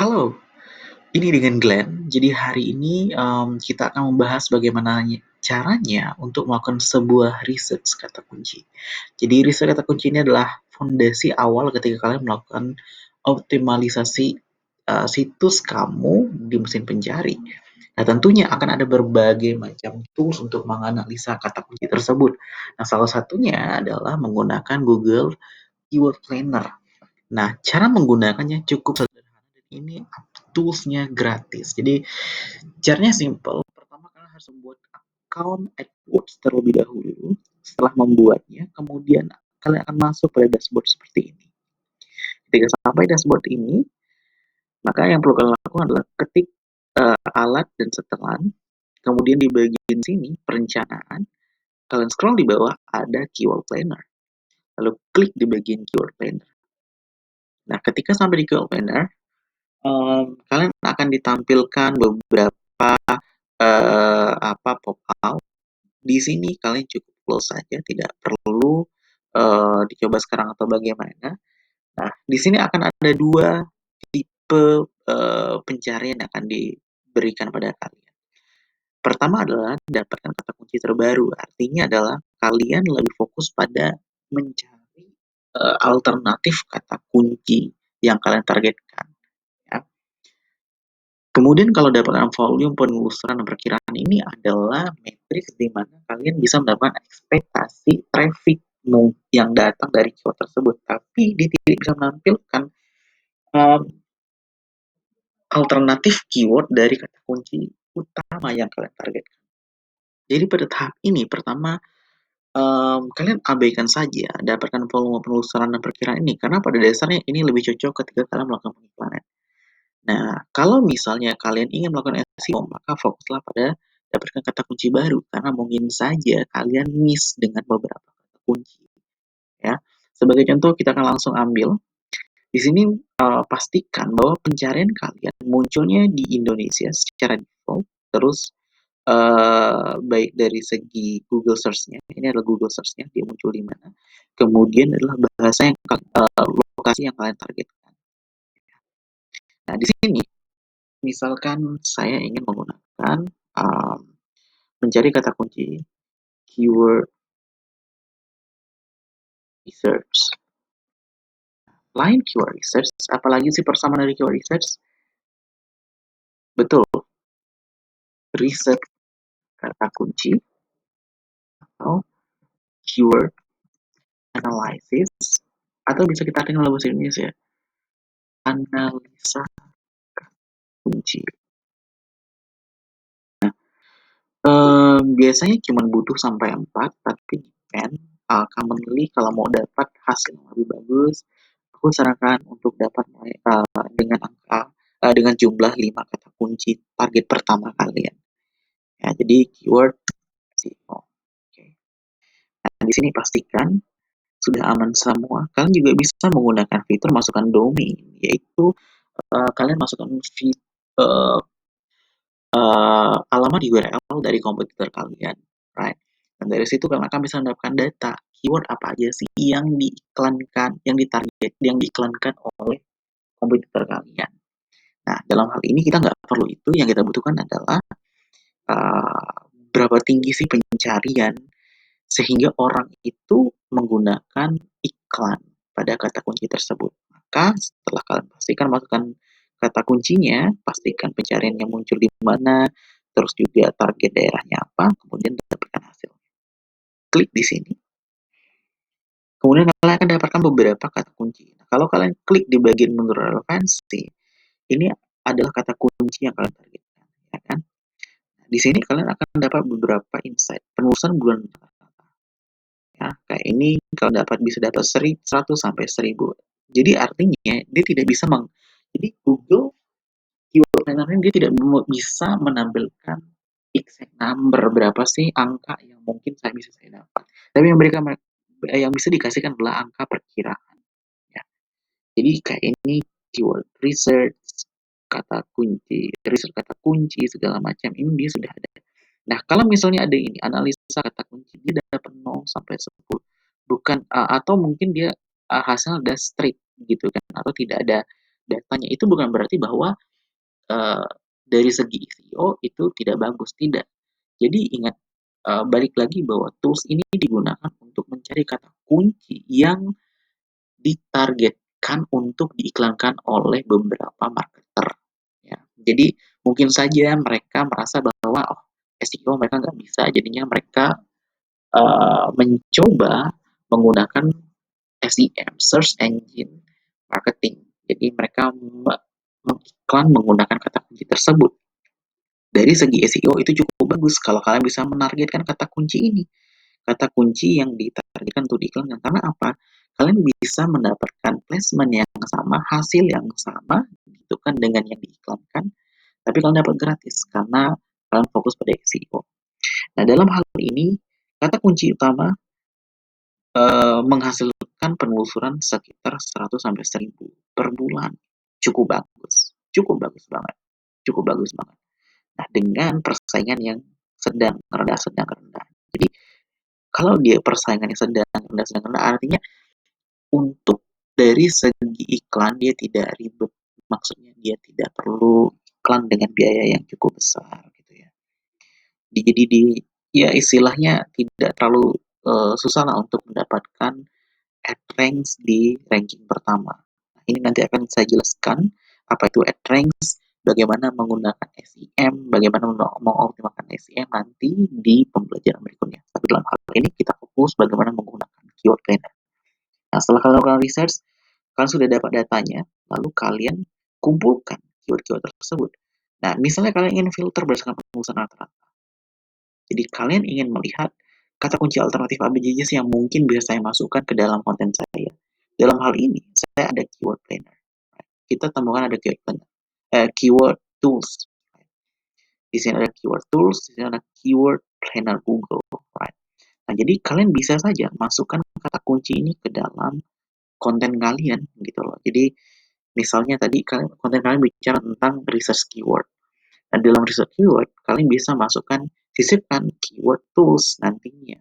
Halo, ini dengan Glenn. Jadi hari ini kita akan membahas bagaimana caranya untuk melakukan sebuah research kata kunci. Jadi research kata kunci ini adalah fondasi awal ketika kalian melakukan optimalisasi situs kamu di mesin pencari. Nah, tentunya akan ada berbagai macam tools untuk menganalisa kata kunci tersebut. Nah, salah satunya adalah menggunakan Google Keyword Planner. Nah, cara menggunakannya cukup sederhana dan ini tools-nya gratis. Jadi, caranya simple. Pertama, kalian harus membuat account AdWords terlebih dahulu. Setelah membuatnya, kemudian kalian akan masuk pada dashboard seperti ini. Ketika sampai dashboard ini, maka yang perlu kalian lakukan adalah ketik alat dan setelan. Kemudian di bagian sini, perencanaan. Kalian scroll di bawah, ada Keyword Planner. Lalu klik di bagian Keyword Planner. Nah, ketika sampai di Keyword Planner, kalian akan ditampilkan beberapa pop-out. Di sini kalian cukup close saja, tidak perlu dicoba sekarang atau bagaimana. Nah, di sini akan ada dua tipe pencarian yang akan diberikan pada kalian. Pertama adalah dapatkan kata kunci terbaru. Artinya adalah kalian lebih fokus pada mencari alternatif kata kunci yang kalian targetkan. Ya. Kemudian kalau dapatkan volume, penelusuran, dan perkiraan ini adalah matriks di mana kalian bisa mendapatkan ekspektasi traffic yang datang dari keyword tersebut, tapi dia tidak bisa menampilkan um, alternatif keyword dari kata kunci utama yang kalian targetkan. Jadi pada tahap ini, pertama, kalian abaikan saja dapatkan volume, penelusuran, dan perkiraan ini, karena pada dasarnya ini lebih cocok ketika kalian melakukan pengiklanan. Nah, kalau misalnya kalian ingin melakukan SEO, maka fokuslah pada dapatkan kata kunci baru, karena mungkin saja kalian miss dengan beberapa kata kunci. Ya, sebagai contoh kita akan langsung ambil di sini pastikan bahwa pencarian kalian munculnya di Indonesia secara default, terus baik dari segi Google Search-nya, ini adalah Google Search-nya, dia muncul di mana. Kemudian adalah bahasa yang lokasi yang kalian targetkan. Nah, di sini misalkan saya ingin menggunakan mencari kata kunci keyword research. Lain keyword research, apalagi sih persamaan dari keyword research? Betul, riset kata kunci atau keyword analysis, atau bisa kita artikan dalam bahasa Indonesia, analisa kunci. Biasanya cuma butuh sampai 4, tapi depend. Commonly kalau mau dapat hasil yang lebih bagus, aku sarankan untuk dapat dengan jumlah 5 kata kunci target pertama kalian. Ya, jadi keyword SEO. Oke. Nah, di sini pastikan sudah aman semua. Kalian juga bisa menggunakan fitur masukkan domain, yaitu kalian masukkan alamat URL dari komputer kalian, right? Dan dari situ kalian akan bisa mendapatkan data keyword apa aja sih yang diiklankan, yang ditarget, yang diiklankan oleh komputer kalian. Nah, dalam hal ini kita nggak perlu itu, yang kita butuhkan adalah berapa tinggi sih pencarian sehingga orang itu menggunakan iklan pada kata kunci tersebut. Maka setelah kalian pastikan masukkan kata kuncinya, pastikan pencariannya muncul di mana, terus juga target daerahnya apa, kemudian dapatkan hasil. Klik di sini. Kemudian kalian akan dapatkan beberapa kata kunci. Nah, kalau kalian klik di bagian menurut relevansi, ini adalah kata kunci yang kalian targetkan, ya kan? Di sini kalian akan dapat beberapa insight. Penelusuran bulan ya, kayak ini kalau bisa dapat 100 sampai 1000. Jadi artinya dia tidak bisa jadi Google Keyword Planner ini dia tidak bisa menampilkan exact number berapa sih angka yang mungkin saya dapat. Tapi yang bisa dikasihkan adalah angka perkiraan. Ya. Jadi kayak ini keyword research, kata kunci, research kata kunci segala macam ini dia sudah ada. Nah, kalau misalnya ada ini analisa kata kunci, dia dapat 0 sampai 10. Bukan atau mungkin dia hasilnya ada straight gitu kan, atau tidak ada datanya. Itu bukan berarti bahwa uh, dari segi SEO itu tidak bagus, tidak. Jadi ingat, balik lagi bahwa tools ini digunakan untuk mencari kata kunci yang ditargetkan untuk diiklankan oleh beberapa marketer. Ya. Jadi mungkin saja mereka merasa bahwa SEO mereka nggak bisa, jadinya mereka mencoba menggunakan SEM, Search Engine Marketing. Jadi mereka mengiklan menggunakan kata kunci tersebut. Dari segi SEO itu cukup bagus kalau kalian bisa menargetkan kata kunci ini. Kata kunci yang ditargetkan untuk diiklankan. Karena apa? Kalian bisa mendapatkan placement yang sama, hasil yang sama, gitu kan, dengan yang diiklankan, tapi kalian dapat gratis karena kalian fokus pada SEO. Nah, dalam hal ini, kata kunci utama menghasilkan penelusuran sekitar 100 sampai 1000 per bulan. Cukup bagus banget, cukup bagus banget. Nah, dengan persaingan yang sedang rendah. Jadi, kalau dia persaingannya sedang rendah, artinya untuk dari segi iklan dia tidak ribet. Maksudnya dia tidak perlu iklan dengan biaya yang cukup besar gitu ya. Jadi ya istilahnya tidak terlalu susah lah untuk mendapatkan AdRanks di ranking pertama. Nah, ini nanti akan saya jelaskan apa itu AdRanks, bagaimana menggunakan SEM, bagaimana mengoptimalkan SEM nanti di pembelajaran berikutnya. Tapi dalam hal ini kita fokus bagaimana menggunakan keyword planner. Nah, setelah kalian melakukan research, kalian sudah dapat datanya, lalu kalian kumpulkan keyword-keyword tersebut. Nah, misalnya kalian ingin filter berdasarkan penelusuran rata-rata. Jadi kalian ingin melihat kata kunci alternatif ABCDs yang mungkin bisa saya masukkan ke dalam konten saya. Dalam hal ini, saya ada keyword planner. Kita temukan ada keyword planner, keyword tools. Di sini ada keyword tools, di sini ada keyword planner Google. Right? Nah, jadi kalian bisa saja masukkan kata kunci ini ke dalam konten kalian gitu loh. Jadi misalnya tadi konten kalian bicara tentang research keyword. Nah, dalam research keyword, kalian bisa masukkan, sisipkan keyword tools nantinya.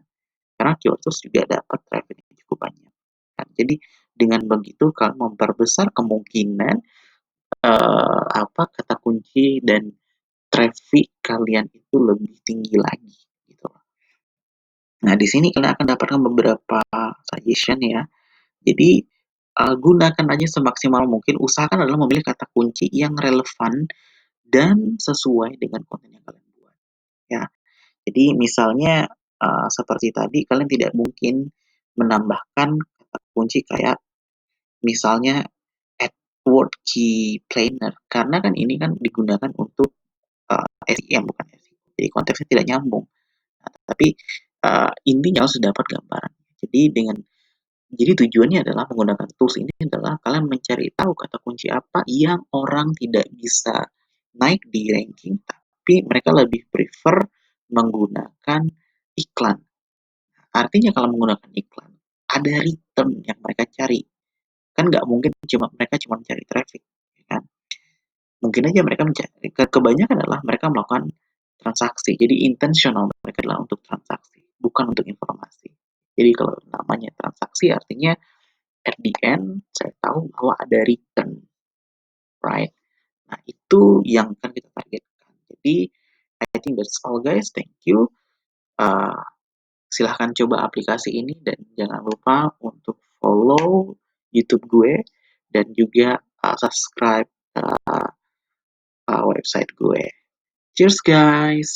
Karena keyword tools juga dapat traffic yang cukup banyak. Nah, jadi dengan begitu kalian memperbesar kemungkinan kata kunci dan traffic kalian itu lebih tinggi lagi gitu. Nah, di sini kalian akan dapatkan beberapa suggestion ya. Jadi gunakan aja semaksimal mungkin, usahakan adalah memilih kata kunci yang relevan dan sesuai dengan konten yang kalian buat. Ya, jadi misalnya seperti tadi kalian tidak mungkin menambahkan kata kunci kayak misalnya AdWord Key Planner karena kan ini kan digunakan untuk SEM bukan SEO. Jadi konteksnya tidak nyambung. Nah, tapi intinya harus dapat gambaran. Jadi tujuannya adalah menggunakan tools ini adalah kalian mencari tahu kata kunci apa yang orang tidak bisa naik di ranking, tapi mereka lebih prefer menggunakan iklan. Artinya kalau menggunakan iklan, ada return yang mereka cari. Kan nggak mungkin mereka cuma mencari traffic, ya kan? Mungkin aja mereka mencari, kebanyakan adalah mereka melakukan transaksi. Jadi intentional mereka adalah untuk transaksi, bukan untuk informasi. Jadi kalau namanya transaksi artinya at the end saya tahu bahwa ada return, right? Nah, itu yang akan kita targetkan. Jadi I think that's all guys, thank you. Uh, Silahkan coba aplikasi ini dan jangan lupa untuk follow YouTube gue dan juga subscribe website gue. Cheers guys.